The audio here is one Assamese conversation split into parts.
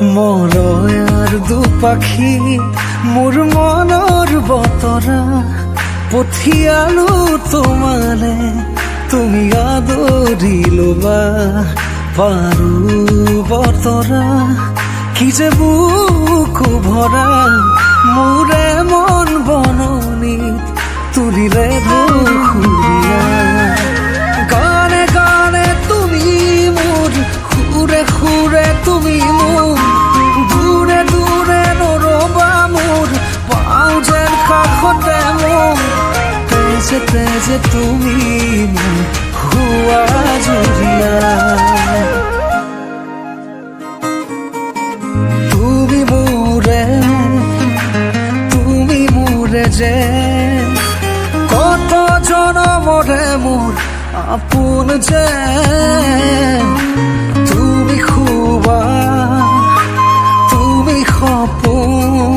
মলয়াৰ দুপাখি মোৰ মনৰ বতৰা পঠিয়ালো তোমালে তুমি আদৰি ল'বা পাৰো বতৰা কি যে বুকু ভৰা মোৰে মন বননিত তুলিলে ঢৌসুৰীয়া গানে গানে তুমি মোৰ সুৰে সুৰে তুমি মোৰ দূৰে দূৰে নৰবা মোৰ পাওঁ যেন কাষতে মোৰ তেজে তেজে তুমি মোৰ হোৱা জুৰিয়া তুমি মোৰে যে কত জনমৰে মোৰ আপোন যে তুমি শুবা তুমি সপোন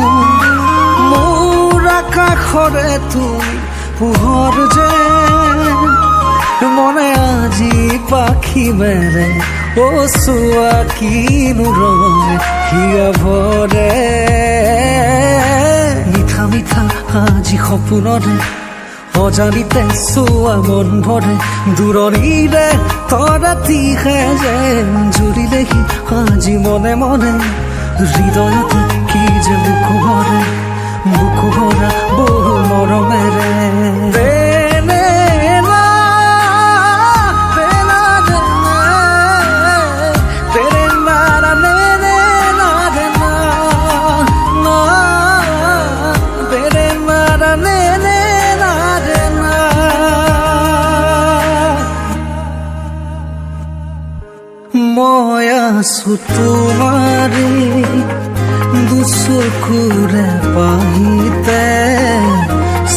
মোৰ আকাশৰে তুমি পোহৰ যে মনে আজি পাখি মেলে ও চোৱা কিনো ৰঙে হিয়া ভৰে মিঠা মিঠা আজি সপোনৰে অজানিতে চোৱা মন ভৰে দূৰণিৰে তৰাতিহে যেন জুৰিলেহি আজি মনে মনে হৃদয়তে কি যে বুকু ভৰা বহু মৰমেৰে মই আছো তোমাৰে দুচকুৰে পাহিতে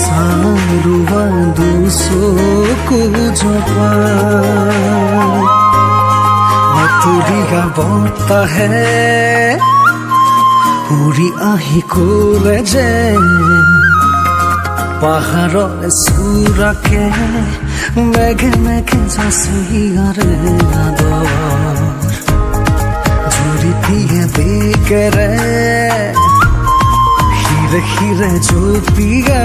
চাৰুৱা দুচকু জপা বাতৰিয়া বতাহে উৰি আহি কলে যে পাহাৰৰ চূড়াকে মেঘে মেঘে যাচিয়াৰে আদৰ জুৰি দিয়ে বেগেৰে হিৰে হিৰে জপিয়া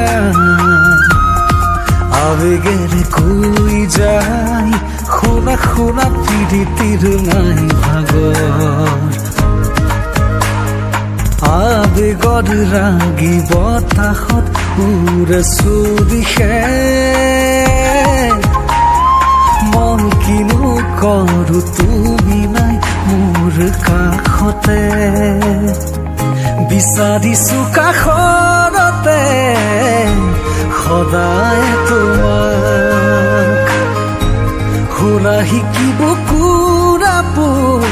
আবেগেৰে কৈ যায় শুনা শুনা পিৰিতিৰ নাই ভাগৰ আবেগৰ ৰাগি বতাহত উৰে চুদিশে মই কিনো কৰো তুমি নাই মোৰ কাষতে বিচাৰিছো কাষৰতে সদায় তোমাক শুনা শিকিব কুৰাপোন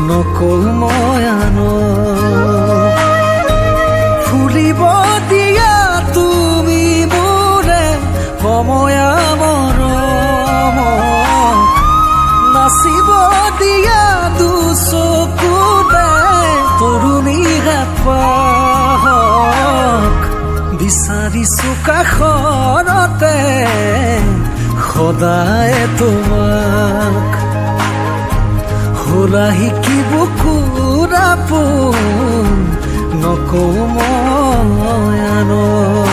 নকল মই আনক ফুলিব দিয়া তুমি মোৰে সময়া মৰমক নাচিব দিয়া দুচকুতে তৰুণী হেঁপাহক বিচাৰিছো কাষৰতে সদায় তোমাক হোলা শিকিব কুৰাপোন নকওঁ মই আনক